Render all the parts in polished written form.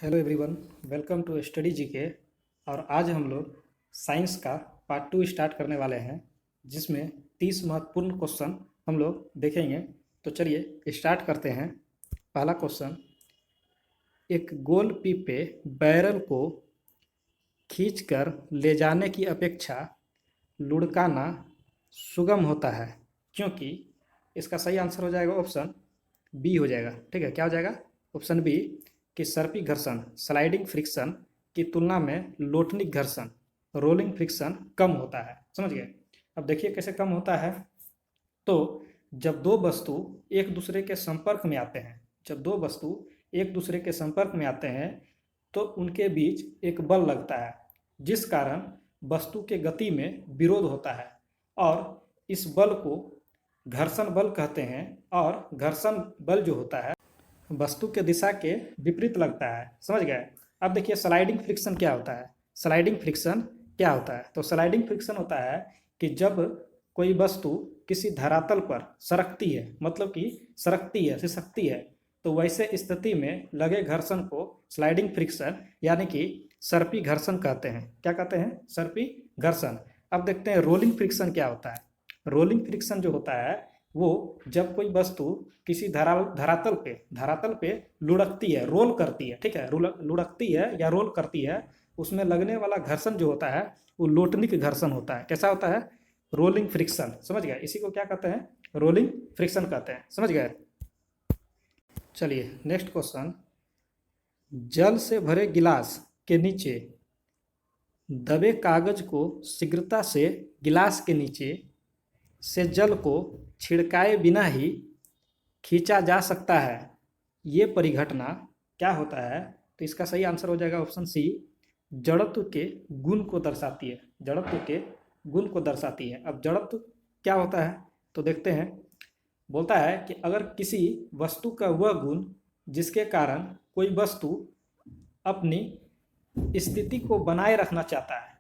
Hello everyone, welcome to study GK. और आज हम लोग साइंस का पार्ट 2 स्टार्ट करने वाले हैं, जिसमें 30 महत्वपूर्ण क्वेश्चन हम लोग देखेंगे। तो चलिए स्टार्ट करते हैं। पहला क्वेश्चन, एक गोल पीपे बैरल को खींचकर ले जाने की अपेक्षा लुढ़काना सुगम होता है, क्योंकि इसका सही आंसर हो जाएगा ऑप्शन बी हो जाएगा। ठीक है, क्या हो जाएगा? ऑप्शन बी कि सर्पी घर्षण स्लाइडिंग फ्रिक्शन की तुलना में लोटनिक घर्षण रोलिंग फ्रिक्शन कम होता है। समझ गए? अब देखिए कैसे कम होता है। तो जब दो वस्तु एक दूसरे के संपर्क में आते हैं, जब दो वस्तु एक दूसरे के संपर्क में आते हैं तो उनके बीच एक बल लगता है, जिस कारण वस्तु के गति में विरोध होता है, और इस बल को घर्षण बल कहते हैं। और घर्षण बल जो होता है वस्तु के दिशा के विपरीत लगता है। समझ गए? अब देखिए स्लाइडिंग फ्रिक्शन क्या होता है। स्लाइडिंग फ्रिक्शन क्या होता है? तो स्लाइडिंग फ्रिक्शन होता है कि जब कोई वस्तु किसी धरातल पर सरकती है, मतलब कि सरकती है, सिसकती है, तो वैसे स्थिति में लगे घर्षण को स्लाइडिंग फ्रिक्शन यानी कि सर्पी घर्षण कहते हैं। क्या कहते हैं? सर्पी घर्षण। अब देखते हैं रोलिंग फ्रिक्शन क्या होता है। रोलिंग फ्रिक्शन जो होता है वो जब कोई वस्तु किसी धरातल पे लुढ़कती है, रोल करती है। ठीक है, लुढ़कती है या रोल करती है, उसमें लगने वाला घर्षण जो होता है वो लोटनिक घर्षण होता है। कैसा होता है? Rolling friction. समझ गए? इसी को क्या कहते हैं? रोलिंग फ्रिक्शन कहते हैं। समझ गए? चलिए नेक्स्ट क्वेश्चन, जल से भरे गिलास के नीचे दबे कागज को शीघ्रता से गिलास के नीचे से जल को छिड़काए बिना ही खींचा जा सकता है। ये परिघटना क्या होता है? तो इसका सही आंसर हो जाएगा ऑप्शन सी, जड़त्व के गुण को दर्शाती है। जड़त्व के गुण को दर्शाती है। अब जड़त्व क्या होता है तो देखते हैं। बोलता है कि अगर किसी वस्तु का वह गुण जिसके कारण कोई वस्तु अपनी स्थिति को बनाए रखना चाहता है,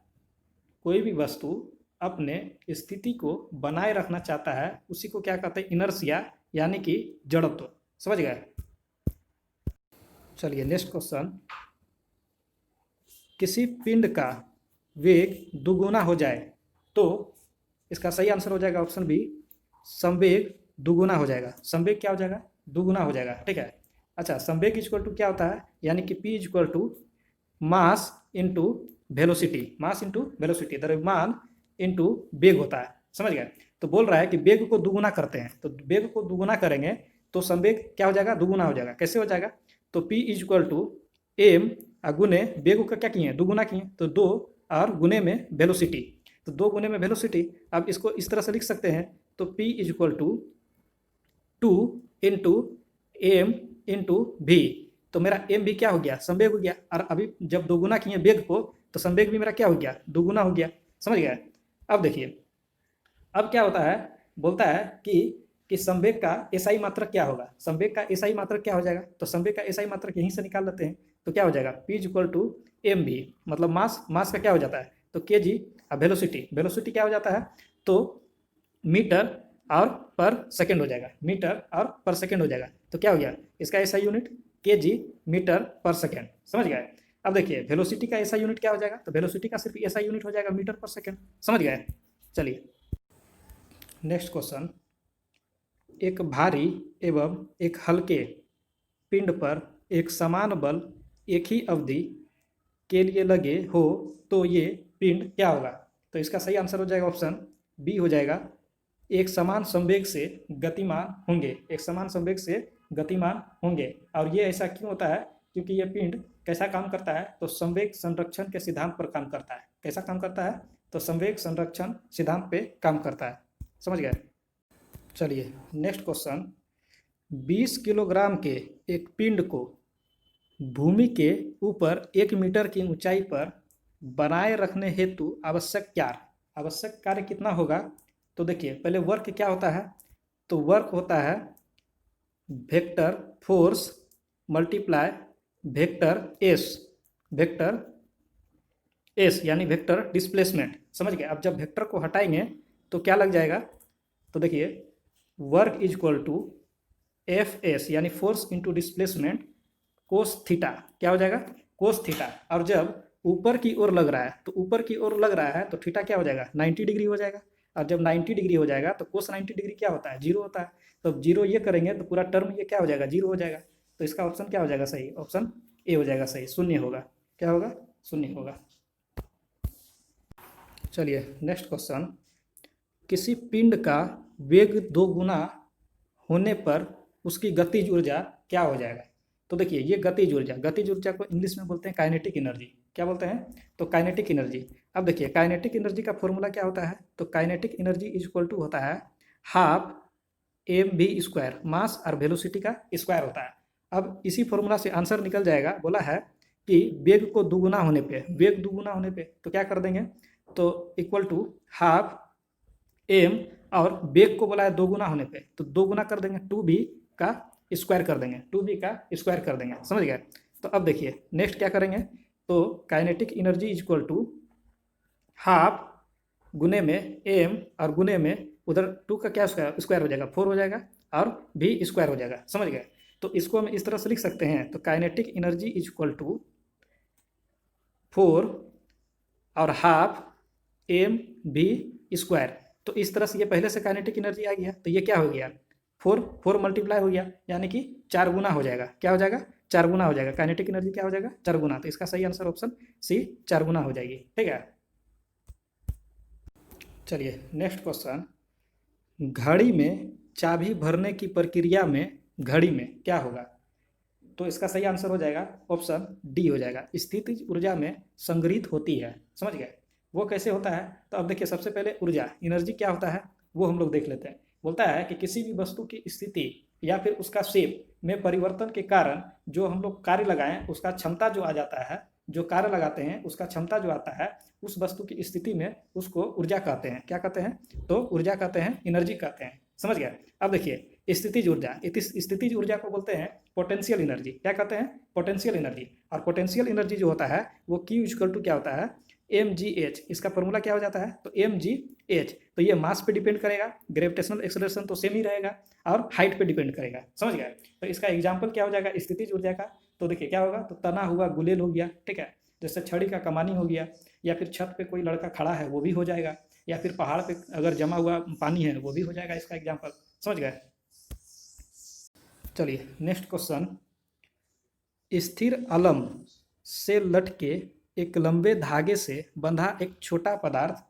कोई भी वस्तु अपने स्थिति को बनाए रखना चाहता है, उसी को क्या कहते हैं? इनर्शिया यानी कि जड़त्व। समझ गए? चलिए नेक्स्ट क्वेश्चन, किसी पिंड का वेग दुगुना हो जाए तो इसका सही आंसर हो जाएगा ऑप्शन बी, संवेग दुगुना हो जाएगा। संवेग क्या हो जाएगा? दुगुना हो जाएगा। ठीक है। अच्छा, संवेग इक्वल टू क्या होता है? यानी कि P equal to mass into velocity. Mass into velocity, द्रव्यमान इंटू वेग होता है। समझ गए? तो बोल रहा है कि वेग को दुगुना करते हैं, तो वेग को दुगुना करेंगे तो संवेग क्या हो जाएगा? दुगुना हो जाएगा। कैसे हो जाएगा? तो P इक्वल टू एम गुने वेग का क्या किए? दुगुना किए, तो 2 और गुने में वेलोसिटी, तो 2 गुने में वेलोसिटी। अब इसको इस तरह से लिख सकते हैं, तो P equal to 2 into M into V. तो मेरा एम भी क्या हो गया? संवेग हो गया। और अभी जब दोगुना किए वेग को तो संवेग भी मेरा क्या हो गया? दुगुना हो गया। समझ गया? अब देखिए अब क्या होता है, बोलता है कि संवेग का एसआई मात्रक क्या होगा। संवेग का एसआई मात्रक क्या हो जाएगा? तो संवेग का एसआई मात्रक यहीं से निकाल लेते हैं। तो क्या हो जाएगा? पी इक्वल टू एम भी, मतलब मास का क्या हो जाता है? तो के जी। अब वेलोसिटी क्या हो जाता है? तो मीटर और पर सेकेंड हो जाएगा। मीटर और पर सेकेंड हो जाएगा। तो क्या हो गया इसका एसआई यूनिट? के जी मीटर पर सेकेंड। समझ गए? अब देखिए वेलोसिटी का एसआई यूनिट क्या हो जाएगा? तो वेलोसिटी का सिर्फ एसआई यूनिट हो जाएगा मीटर पर सेकेंड। समझ गए? चलिए नेक्स्ट क्वेश्चन, एक भारी एवं एक हल्के पिंड पर एक समान बल एक ही अवधि के लिए लगे हो तो ये पिंड क्या होगा? तो इसका सही आंसर हो जाएगा ऑप्शन बी हो जाएगा, एक समान संवेग से गतिमान होंगे। एक समान संवेग से गतिमान होंगे। और ये ऐसा क्यों होता है? क्योंकि ये पिंड कैसा काम करता है? तो संवेग संरक्षण के सिद्धांत पर काम करता है। कैसा काम करता है? तो संवेग संरक्षण सिद्धांत पे काम करता है। समझ गए? चलिए नेक्स्ट क्वेश्चन, 20 किलोग्राम के एक पिंड को भूमि के ऊपर 1 मीटर की ऊंचाई पर बनाए रखने हेतु आवश्यक कार्य कितना होगा? तो देखिए पहले वर्क क्या होता है? तो वर्क होता है vector force multiply vector S यानी वेक्टर डिस्प्लेसमेंट। समझ गए? अब जब वेक्टर को हटाएंगे तो क्या लग जाएगा? तो देखिए work is equal to F S यानी force into displacement cos theta, क्या हो जाएगा कोस थीटा। और जब ऊपर की ओर लग रहा है तो ऊपर की ओर लग रहा है तो थीटा क्या हो जाएगा 90 डिग्री हो जाएगा। और जब 90 डिग्री हो जाएगा तो कोस 90 डिग्री क्या होता है 0 होता है। तो जीरो ये करेंगे तो पूरा टर्म ये क्या हो जाएगा 0 हो जाएगा। तो इसका ऑप्शन क्या हो जाएगा सही, ऑप्शन ए हो जाएगा सही, शून्य होगा। क्या होगा शून्य होगा। चलिए नेक्स्ट क्वेश्चन, किसी पिंड का वेग 2 गुना होने पर उसकी गतिज ऊर्जा क्या हो जाएगा। तो देखिए ये गतिज ऊर्जा को इंग्लिश में बोलते हैं काइनेटिक एनर्जी। क्या बोलते हैं तो काइनेटिक एनर्जी। अब देखिए काइनेटिक एनर्जी का फॉर्मूला क्या होता है, तो kinetic energy is equal to होता है half M V square, mass और वेलोसिटी का स्क्वायर होता है। अब इसी फॉर्मूला से आंसर निकल जाएगा। बोला है कि वेग को दुगुना होने पे, वेग दुगुना होने पे तो क्या कर देंगे, तो इक्वल टू हाफ एम, और वेग को बोला है 2 गुना होने पे तो 2 गुना कर देंगे 2b का स्क्वायर कर देंगे, 2b का स्क्वायर कर देंगे, समझ गए। तो अब देखिए नेक्स्ट क्या करेंगे, तो kinetic energy is equal to half गुने में एम और गुने में उधर 2 का क्या स्क्वायर हो जाएगा 4 हो जाएगा, और भी स्क्वायर हो जाएगा, समझ गए। तो इसको हम इस तरह से लिख सकते हैं, तो kinetic energy is equal to 4 और हाफ एम भी स्क्वायर। तो इस तरह से ये पहले से काइनेटिक एनर्जी आ गया, तो ये क्या हो गया 4 मल्टीप्लाई हो गया, यानी कि 4 गुना हो जाएगा। क्या हो जाएगा 4 गुना हो जाएगा, काइनेटिक एनर्जी क्या हो जाएगा 4 गुना। तो इसका सही आंसर ऑप्शन सी 4 गुना हो जाएगी, ठीक है। चलिए नेक्स्ट क्वेश्चन, घड़ी में चाबी भरने की प्रक्रिया में घड़ी में क्या होगा। तो इसका सही आंसर हो जाएगा ऑप्शन डी हो जाएगा, स्थितिज ऊर्जा में संग्रहित होती है, समझ गए। वो कैसे होता है, तो अब देखिए सबसे पहले ऊर्जा एनर्जी क्या होता है वो हम लोग देख लेते हैं। बोलता है कि किसी भी वस्तु की स्थिति या फिर उसका शेप में परिवर्तन के कारण जो हम लोग कार्य लगाएं उसका क्षमता जो आ जाता है, जो कार्य लगाते हैं उसका क्षमता जो आता है उस वस्तु की स्थिति में उसको ऊर्जा कहते हैं। क्या कहते हैं, तो ऊर्जा कहते हैं, एनर्जी कहते हैं, समझ गया। अब देखिए स्थितिज ऊर्जा, स्थितिज ऊर्जा को बोलते हैं पोटेंशियल एनर्जी। क्या कहते हैं पोटेंशियल एनर्जी। और पोटेंशियल एनर्जी जो होता है वो Q इक्वल टू क्या होता है mgh। इसका फॉर्मूला क्या हो जाता है, तो mgh। तो ये मास पे डिपेंड करेगा, ग्रेविटेशनल एक्सेलरेशन तो सेम ही रहेगा, और हाइट पे डिपेंड करेगा, समझ गए। तो इसका एग्जांपल क्या हो जाएगा स्थितिज ऊर्जा का, तो देखिए क्या होगा, तो तना हुआ गुलेल हो गया, ठीक है, जैसे छड़ी का कमानी हो गया, या फिर छत पे कोई लड़का खड़ा है वो भी हो जाएगा, या फिर पहाड़ पे अगर जमा हुआ पानी है वो भी हो जाएगा इसका एग्जाम्पल, समझ गए। चलिए नेक्स्ट क्वेश्चन, स्थिर अलम से लटके एक लंबे धागे से बंधा एक छोटा पदार्थ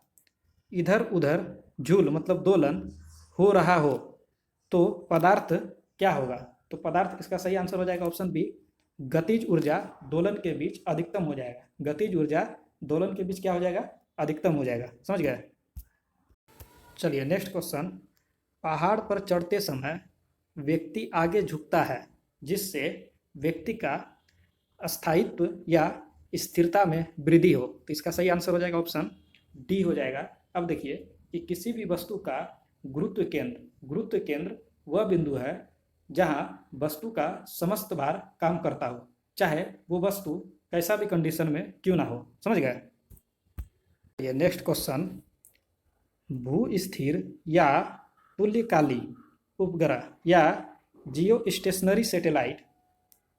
इधर उधर झूल मतलब दोलन हो रहा हो तो पदार्थ क्या होगा। तो पदार्थ इसका सही आंसर हो जाएगा ऑप्शन बी, गतिज ऊर्जा दोलन के बीच अधिकतम हो जाएगा। गतिज ऊर्जा दोलन के बीच क्या हो जाएगा अधिकतम हो जाएगा, समझ गए। चलिए नेक्स्ट क्वेश्चन, पहाड़ पर चढ़ते समय व्यक्ति आगे झुकता है जिससे व्यक्ति का स्थायित्व या स्थिरता में वृद्धि हो। तो इसका सही आंसर हो जाएगा ऑप्शन डी हो जाएगा। अब देखिए कि किसी भी वस्तु का गुरुत्व केंद्र वह बिंदु है जहां वस्तु का समस्त भार काम करता हो, चाहे वो वस्तु कैसा भी कंडीशन में क्यों ना हो, समझ गए। ये नेक्स्ट क्वेश्चन, भू स्थिर या तुल्यकाली उपग्रह या जियो स्टेशनरी सैटेलाइट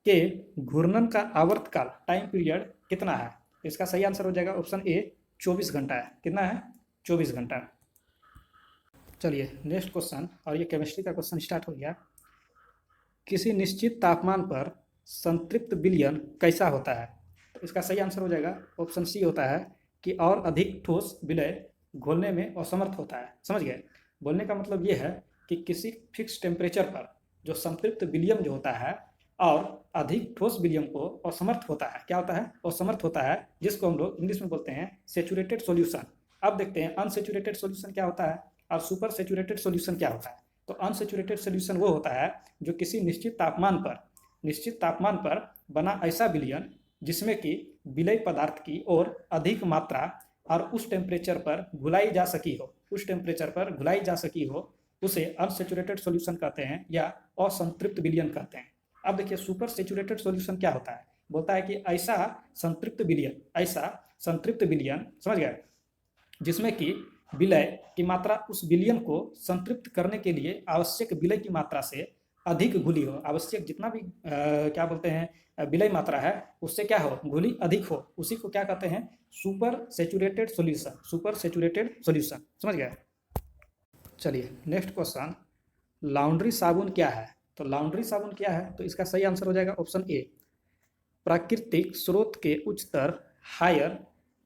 के घूर्णन का आवर्तकाल टाइम पीरियड कितना है। इसका सही आंसर हो जाएगा ऑप्शन ए 24 घंटा है। कितना है 24 घंटा। चलिए नेक्स्ट क्वेश्चन, और ये केमिस्ट्री का क्वेश्चन स्टार्ट हो गया। किसी निश्चित तापमान पर संतृप्त विलयन कैसा होता है। तो इसका सही आंसर हो जाएगा ऑप्शन सी होता है कि और अधिक ठोस विलय घोलने में असमर्थ होता है, समझ गए। बोलने का मतलब ये है कि किसी फिक्स टेम्परेचर पर जो संतृप्त विलियम जो होता है और अधिक ठोस विलियम को असमर्थ होता है, क्या होता है असमर्थ होता है, जिसको हम लोग इंग्लिश में बोलते हैं सेचुरेटेड सॉल्यूशन। अब देखते हैं अनसेचुरेटेड सॉल्यूशन क्या होता है और सुपर सेचुरेटेड सॉल्यूशन क्या होता है। तो अनसेचुरेटेड सॉल्यूशन वो होता है जो किसी निश्चित तापमान पर बना ऐसा विलयन जिसमें कि विलय पदार्थ की ओर अधिक मात्रा और उस टेम्परेचर पर घुलाई जा सकी हो, उसे अनसेचुरेटेड सॉल्यूशन कहते हैं या असंतृप्त विलयन कहते हैं। अब देखिए सुपर सेचुरेटेड सॉल्यूशन क्या होता है, बोलता है कि ऐसा संतृप्त विलयन समझ गए जिसमें कि विलय की मात्रा उस विलयन को संतृप्त करने के लिए आवश्यक विलय की मात्रा से अधिक घुली हो, आवश्यक जितना भी क्या बोलते हैं विलय मात्रा है उससे क्या हो, घुली अधिक हो, उसी को क्या कहते हैं, super saturated solution, super saturated solution. समझ गए। चलिए नेक्स्ट क्वेश्चन, लॉन्ड्री साबुन क्या है? तो लॉन्ड्री साबुन क्या है, तो इसका सही आंसर हो जाएगा ऑप्शन ए, प्राकृतिक स्रोत के उच्चतर हायर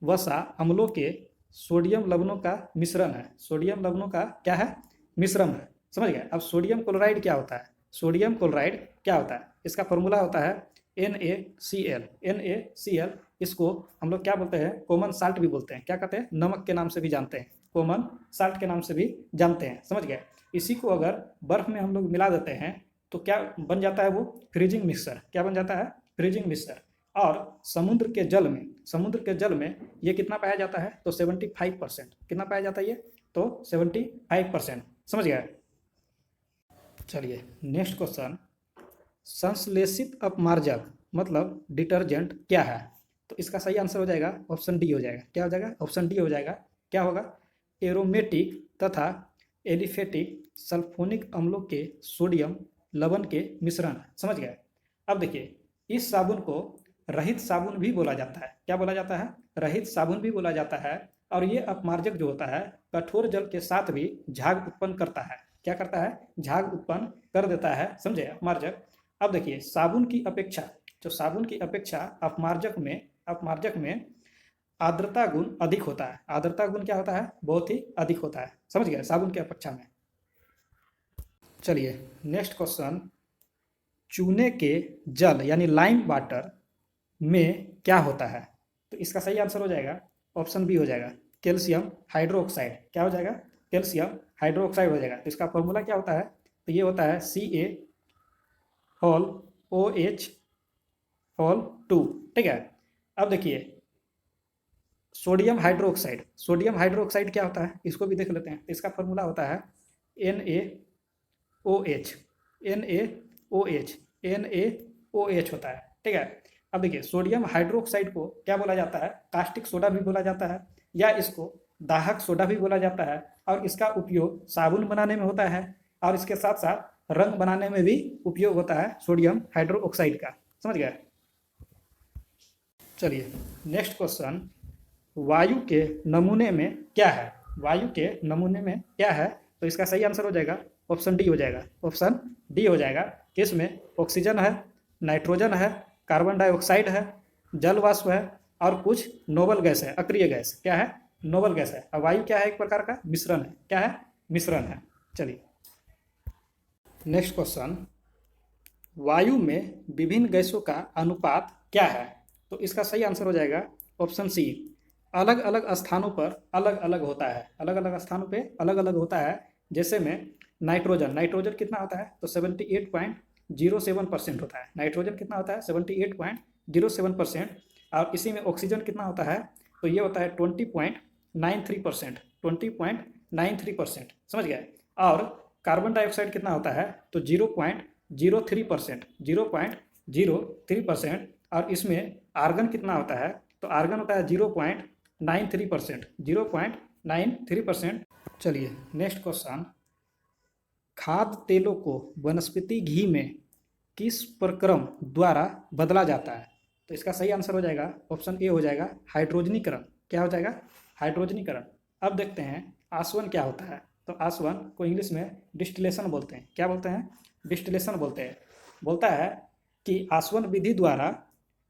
वसा अम्लों के सोडियम लवणों का मिश्रण है। सोडियम लवणों का क्या है, मिश्रण है। समझ गए। अब सोडियम क्लोराइड क्या होता है, सोडियम क्लोराइड क्या होता है, इसका फॉर्मूला होता है NaCl। NaCl इसको हम लोग क्या बोलते हैं, कॉमन साल्ट भी बोलते हैं, क्या कहते हैं, नमक के नाम से भी जानते हैं, कॉमन साल्ट के नाम से भी जानते हैं। समझ गए। इसी को अगर बर्फ में हम लोग मिला देते हैं तो क्या बन जाता है, वो फ्रीजिंग मिक्सचर। क्या बन जाता है, फ्रीजिंग मिक्सचर। और समुद्र के जल में, समुद्र के जल में ये कितना पाया जाता है, तो 75%। कितना पाया जाता है ये, तो 75%। समझ गया। चलिए नेक्स्ट क्वेश्चन, संश्लेषित अपमार्जक मतलब डिटर्जेंट क्या है? तो इसका सही आंसर हो जाएगा ऑप्शन डी हो जाएगा। क्या हो जाएगा, ऑप्शन डी हो जाएगा। क्या होगा, एरोमेटिक तथा एलिफेटिक सल्फोनिक अम्लों के सोडियम लवण के मिश्रण। समझ गए। अब देखिए, इस साबुन को रहित साबुन भी बोला जाता है। क्या बोला जाता है, रहित साबुन भी बोला जाता है। और ये अपमार्जक जो होता है कठोर जल के साथ भी झाग उत्पन्न करता है। क्या करता है, झाग उत्पन्न कर देता है। समझे, अपमार्जक। अब देखिए, साबुन की अपेक्षा, जो साबुन की अपेक्षा अपमार्जक में आर्द्रता गुण अधिक होता है। आर्द्रता गुण क्या होता है, बहुत ही अधिक होता है। समझ गए, साबुन की अपेक्षा में। चलिए नेक्स्ट क्वेश्चन, चूने के जल यानी लाइम वाटर में क्या होता है? तो इसका सही आंसर हो जाएगा ऑप्शन बी हो जाएगा, कैल्शियम हाइड्रोक्साइड। क्या हो जाएगा, कैल्शियम हाइड्रोक्साइड हो जाएगा। तो इसका फॉर्मूला क्या होता है, तो ये होता है CaOH2। ठीक है। अब देखिए, सोडियम हाइड्रोक्साइड, सोडियम हाइड्रोक्साइड क्या होता है, इसको भी देख लेते हैं। इसका फॉर्मूला होता है NaOH। NaOH, NaOH होता है। ठीक है। अब देखिए, सोडियम हाइड्रोक्साइड को क्या बोला जाता है, कास्टिक सोडा भी बोला जाता है, या इसको दाहक सोडा भी बोला जाता है। और इसका उपयोग साबुन बनाने में होता है, और इसके साथ साथ रंग बनाने में भी उपयोग होता है सोडियम हाइड्रोक्साइड का। समझ गए। चलिए नेक्स्ट क्वेश्चन, वायु के नमूने में क्या है? वायु के नमूने में क्या है? तो इसका सही आंसर हो जाएगा ऑप्शन डी हो जाएगा। ऑप्शन डी हो जाएगा कि इसमें ऑक्सीजन है, नाइट्रोजन है, कार्बन डाइऑक्साइड है, जल वाष्प है, और कुछ नोबल गैस है, अक्रिय गैस। क्या है, नोबल गैस है। और वायु क्या है, एक प्रकार का मिश्रण है। क्या है, मिश्रण है। चलिए नेक्स्ट क्वेश्चन, वायु में विभिन्न गैसों का अनुपात क्या है? तो इसका सही आंसर हो जाएगा ऑप्शन सी, अलग अलग स्थानों पर अलग अलग होता है। अलग अलग स्थानों पे अलग अलग होता है। जैसे में नाइट्रोजन, नाइट्रोजन कितना होता है, तो 78.07% होता है। नाइट्रोजन कितना होता है, 78.07%। और इसी में ऑक्सीजन कितना होता है, तो ये होता है 20.93%। 20.93%। समझ गए। और कार्बन डाइऑक्साइड कितना होता है, तो 0.03%। 0.03%। और इसमें आर्गन कितना होता है, तो आर्गन होता है 0.93%। 0.93%। चलिए नेक्स्ट क्वेश्चन, खाद्य तेलों को वनस्पति घी में किस प्रक्रम द्वारा बदला जाता है? तो इसका सही आंसर हो जाएगा ऑप्शन ए हो जाएगा, हाइड्रोजनीकरण। क्या हो जाएगा, हाइड्रोजनीकरण। अब देखते हैं आसवन क्या होता है। तो आसवन को इंग्लिश में डिस्टिलेशन बोलते हैं। क्या बोलते हैं, डिस्टिलेशन बोलते हैं। बोलता है कि आसवन विधि द्वारा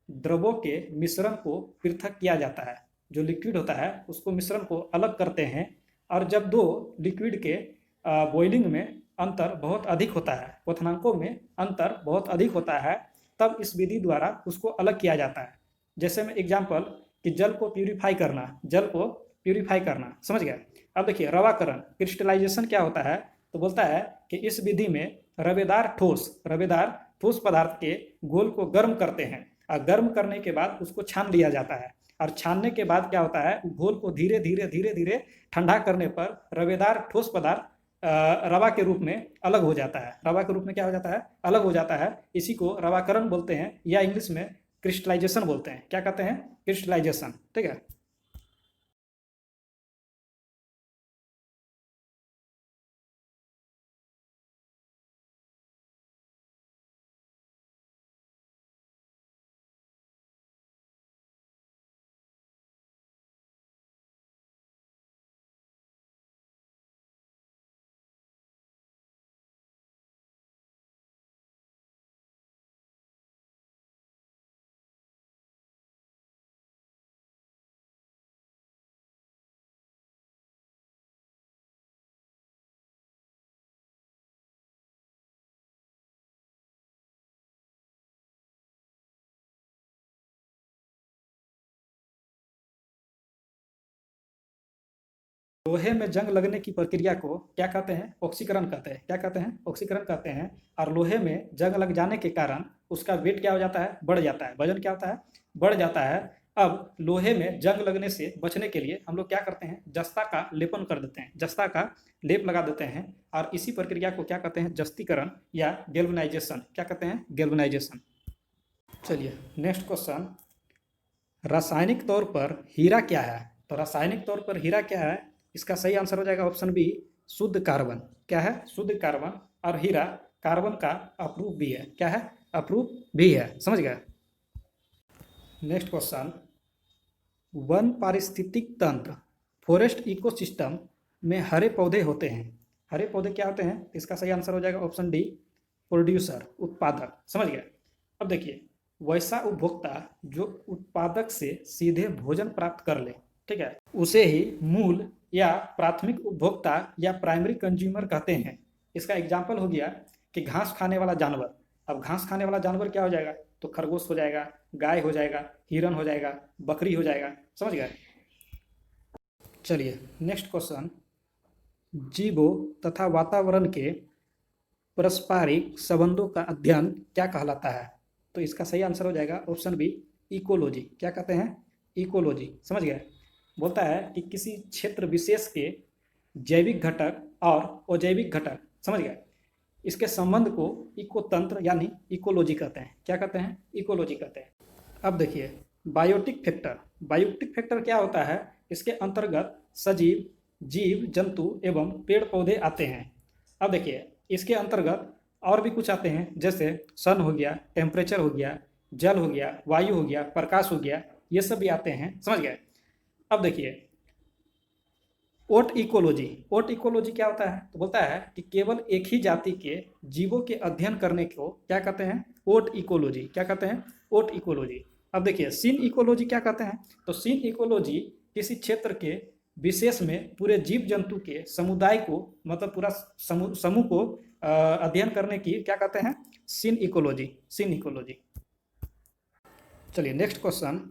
द्रवों के मिश्रण को पृथक किया जाता है। जो लिक्विड होता है उसको मिश्रण को अलग करते हैं। और जब दो लिक्विड के बॉइलिंग में अंतर बहुत अधिक होता है, क्वथनांकों में अंतर बहुत अधिक होता है, तब इस विधि द्वारा उसको अलग किया जाता है। जैसे में एग्जाम्पल कि जल को प्यूरिफाई करना, जल को प्यूरिफाई करना। समझ गया। अब देखिए, रवाकरण क्रिस्टलाइजेशन क्या होता है, तो बोलता है कि इस विधि में रवेदार ठोस पदार्थ के घोल को गर्म करते हैं, और गर्म करने के बाद उसको छान लिया जाता है। और छानने के बाद क्या होता है, घोल को धीरे धीरे धीरे धीरे ठंडा करने पर रवेदार ठोस पदार्थ रवा के रूप में अलग हो जाता है। रवा के रूप में क्या हो जाता है, अलग हो जाता है। इसी को रवाकरण बोलते हैं, या इंग्लिश में क्रिस्टलाइजेशन बोलते हैं। क्या कहते हैं, क्रिस्टलाइजेशन। ठीक है। लोहे में जंग लगने की प्रक्रिया को क्या कहते हैं? ऑक्सीकरण कहते हैं। क्या कहते हैं? ऑक्सीकरण कहते हैं। और लोहे में जंग लग जाने के कारण उसका वेट क्या हो जाता है? बढ़ जाता है। वजन क्या होता है? बढ़ जाता है। अब लोहे में जंग लगने से बचने के लिए हम लोग क्या करते हैं? जस्ता का लेपन कर देते हैं, जस्ता का लेप लगा देते हैं। और इसी प्रक्रिया को क्या कहते हैं? जस्तीकरण या गैल्वेनाइजेशन। क्या कहते हैं? गैल्वेनाइजेशन। चलिए नेक्स्ट क्वेश्चन, रासायनिक तौर पर हीरा क्या है? तो रासायनिक तौर पर हीरा क्या है? इसका सही आंसर हो जाएगा ऑप्शन बी, शुद्ध कार्बन। क्या है? शुद्ध कार्बन। और हीरा कार्बन का अप्रूप भी है। क्या है? अप्रूप भी है। समझ गए? नेक्स्ट क्वेश्चन, वन पारिस्थितिक तंत्र फॉरेस्ट इकोसिस्टम में हरे पौधे होते हैं। हरे पौधे क्या होते हैं? इसका सही आंसर हो जाएगा ऑप्शन डी, प्रोड्यूसर, उत्पादक। समझ गए? अब देखिए, वैसा उपभोक्ता जो उत्पादक से सीधे भोजन प्राप्त कर ले, ठीक है, उसे ही मूल या प्राथमिक उपभोक्ता या प्राइमरी कंज्यूमर कहते हैं। इसका एग्जाम्पल हो गया कि घास खाने वाला जानवर। अब घास खाने वाला जानवर क्या हो जाएगा? तो खरगोश हो जाएगा, गाय हो जाएगा, हिरन हो जाएगा, बकरी हो जाएगा। समझ गए? चलिए नेक्स्ट क्वेश्चन, जीवों तथा वातावरण के पारस्परिक संबंधों का अध्ययन क्या कहलाता है? तो इसका सही आंसर हो जाएगा ऑप्शन बी, इकोलॉजी। क्या कहते हैं? इकोलॉजी। समझ गए? बोलता है कि किसी क्षेत्र विशेष के जैविक घटक और अजैविक घटक, समझ गए, इसके संबंध को इकोतंत्र यानी इकोलॉजी कहते हैं। क्या कहते हैं? इकोलॉजी कहते हैं। अब देखिए, बायोटिक फैक्टर। बायोटिक फैक्टर क्या होता है? इसके अंतर्गत सजीव, जीव जंतु एवं पेड़ पौधे आते हैं। अब देखिए, इसके अंतर्गत और भी कुछ आते हैं, जैसे सन हो गया, टेम्परेचर हो गया, जल हो गया, वायु हो गया, प्रकाश हो गया, ये सब भी आते हैं। समझ गए? अब देखिए, ओट इकोलॉजी। ओट इकोलॉजी क्या होता है? तो बोलता है कि केवल एक ही जाति के जीवों के अध्ययन करने को क्या कहते हैं? ओट इकोलॉजी। क्या कहते हैं? ओट इकोलॉजी। अब देखिए, सीन इकोलॉजी क्या कहते हैं? तो सीन इकोलॉजी किसी क्षेत्र के विशेष में पूरे जीव जंतु के समुदाय को, मतलब पूरा समूह को अध्ययन करने की क्या कहते हैं? Synecology. Synecology. चलिए नेक्स्ट क्वेश्चन,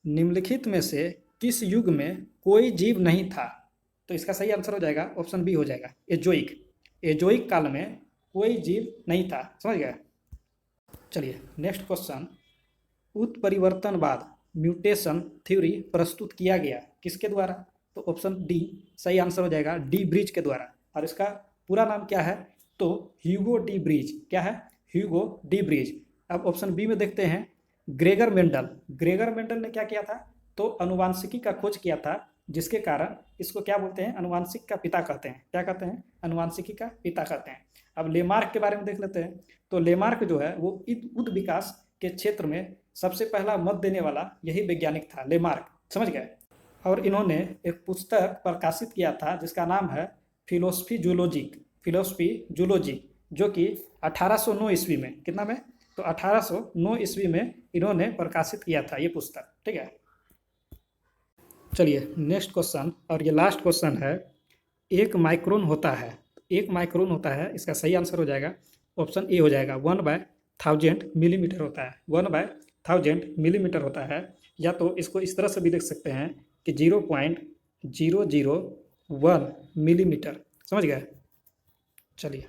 निम्नलिखित में से किस युग में कोई जीव नहीं था? तो इसका सही आंसर हो जाएगा ऑप्शन बी हो जाएगा, एजोइक। एजोइक काल में कोई जीव नहीं था। समझ गए? चलिए नेक्स्ट क्वेश्चन, उत्परिवर्तनवाद म्यूटेशन थ्योरी प्रस्तुत किया गया किसके द्वारा? तो ऑप्शन डी सही आंसर हो जाएगा, डी ब्रिज के द्वारा। और इसका पूरा नाम क्या है? तो ह्यूगो डी ब्रिज। क्या है? Hugo de bridge. अब ऑप्शन बी में देखते हैं, ग्रेगर मेंडल। ग्रेगर मेंडल ने क्या किया था? तो अनुवांशिकी का खोज किया था, जिसके कारण इसको क्या बोलते हैं? अनुवांशिक का पिता कहते हैं। क्या कहते हैं? अनुवांशिकी का पिता कहते हैं। अब लेमार्क के बारे में देख लेते हैं। तो लेमार्क जो है वो उद विकास के क्षेत्र में सबसे पहला मत देने वाला यही वैज्ञानिक था, लेमार्क। समझ गए? और इन्होंने एक पुस्तक प्रकाशित किया था जिसका नाम है फिलोसफी जूलॉजी, जो कि 1809 ईस्वी में, कितना में? तो 1809 ईस्वी में इन्होंने प्रकाशित किया था ये पुस्तक। ठीक है? चलिए नेक्स्ट क्वेश्चन, और ये लास्ट क्वेश्चन है, एक माइक्रोन होता है। एक माइक्रोन होता है, इसका सही आंसर हो जाएगा ऑप्शन ए हो जाएगा, 1/1000 मिलीमीटर होता है। 1/1000 मिलीमीटर होता है। या तो इसको इस तरह से भी लिख सकते हैं कि 0.001 मिलीमीटर। समझ गए? चलिए।